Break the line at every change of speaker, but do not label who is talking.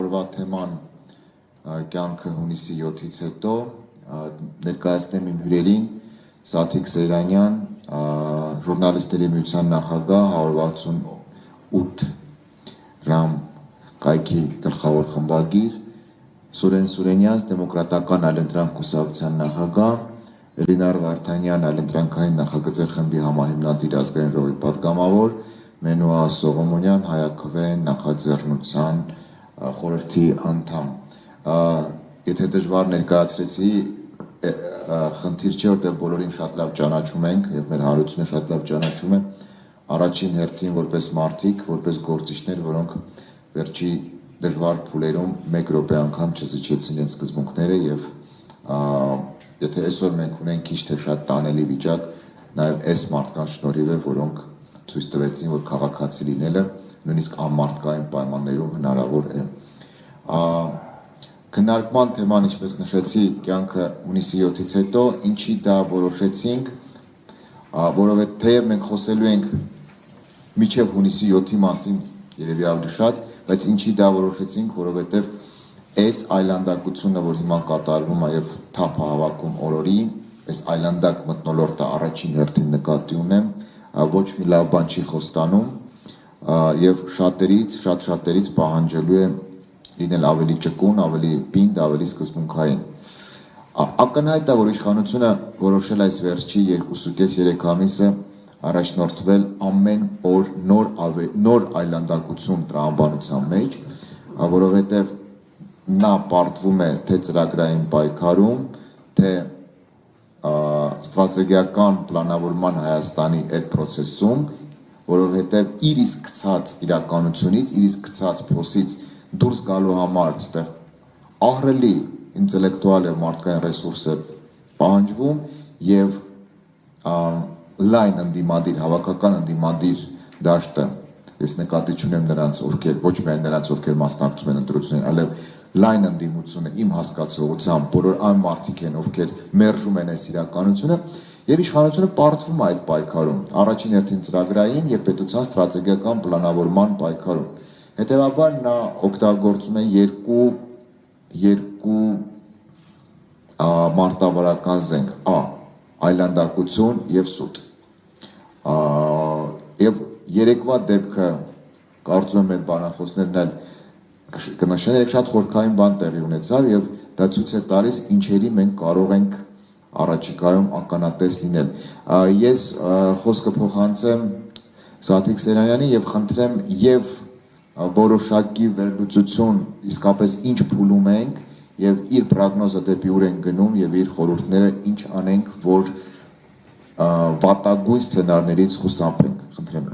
օրվա թեման կյանքը հունիսի 7-ից հետո ներկայացնեմ իմ հյուրերին Սաթիկ Սեյրանյան, ժուրնալիստների միության նախագահ, 168 ռամ կայքի գլխավոր խմբագիր, Սուրեն Սուրենյաց, դեմոկրատական այլընտրանք կուսակցության նախագահ, Էլինար Վարդանյան, այլընտրանքային նախագծեր խմբի համահիմնադիր ազգային ժողովի պատգամավոր, Մենուա Սողոմոնյան, Հայաքվեն նախաձեռնության խորհրդի անդամ։ Եթե դժվար ներկայացրեցի, խնդիր չէ, որտեղ բոլորին շատ լավ ճանաչում ենք եւ մեր հարությունը շատ լավ ճանաչում է, առաջին հերթին որպես մարդիկ, որպես գործիչներ, որոնք վերջի դժվար փուլերում 1 րոպե անգամ չզիջեցին իրենց սկզբունքները եւ եթե այսօր մենք ունենք քիչ թե շատ տանելի վիճակ, նաեւ այս մարդկանց շնորհիվ է, որոնք ցույց տվեցին, որ քաղաքացի լինելը նույնիսկ անմարդկային պայմաններում հնարավոր է։ Քննարկման թեման, ինչպես նշեցի, կյանքը հունիսի 7-ից հետո, ինչի դա որոշեցինք, որովհետեւ թեև մենք խոսելու ենք միջև հունիսի 7-ի մասին, երևի ավելի շատ, բայց ինչի դա որոշեցինք, որովհետեւ այս այլանդակությունը, որ հիմա կատարվում է եւ թափ հավաքում օրորի, այս այլանդակ մթնոլորտը առաջին հերթին նկատի ունեմ, ոչ մի լավ բան չի խոստանում եւ շատերից պահանջելու է լինել ավելի ճկուն, ավելի պինդ, ավելի սկզբունքային։ Ակնհայտ է, որ իշխանությունը որոշել այս վերջի 2.5-3 ամիսը առաջնորդվել ամեն օր նոր այլանդակություն տրամաբանության մեջ, որովհետեւ նա պարտվում է թե ծրագրային պայքարում, թե ստրատեգիական պլանավորման Հայաստանի այդ process-ում, որովհետեւ իր իսկ գցած իրականությունից, իր իսկ գցած փոսից դուրս գալու համար այստեղ ահռելի ինտելեկտուալ եւ մարդկային ռեսուրս է պահանջվում եւ լայն ընդդիմադիր, հավաքական ընդդիմադիր դաշտը, ես նկատի չունեմ նրանց, ովքեր ոչ միայն նրանց, ովքեր մասնակցում են ընտրություններին, այլև լայն ընդդիմությունը իմ հասկացողությամբ բոլոր այն մարդիկ են, ովքեր մերժում են այս իրականությունը եւ իշխանությունը պարտվում է այդ պայքարում, առաջին հերթին ծրագրային եւ պետության ստրատեգիական պլանավորման պայքարում։ Հետևաբար նա օգտագործում է երկու մարտավարական զենք՝ այլանդակություն եւ սուտ։ Եվ երեկվա դեպքը կարծում եմ մեր բանախոսներն էլ կնշեն, շատ խորքային բան տեղի ունեցավ եւ դա ցույց է տալիս ինչերի մենք կարող ենք առաջիկայում ականատես լինել։ Ես խոսքը փոխանցեմ Սաթիկ Սեյրանյանին եւ խնդրեմ եւ որոշակի վերլուծություն իսկապես ինչ փուլում ենք եւ իր պրոգնոզը դեպի ուր ենք գնում եւ իր խորհուրդները ինչ անենք, որ վատագույն սցենարներից խուսափենք։ Խնդրեմ։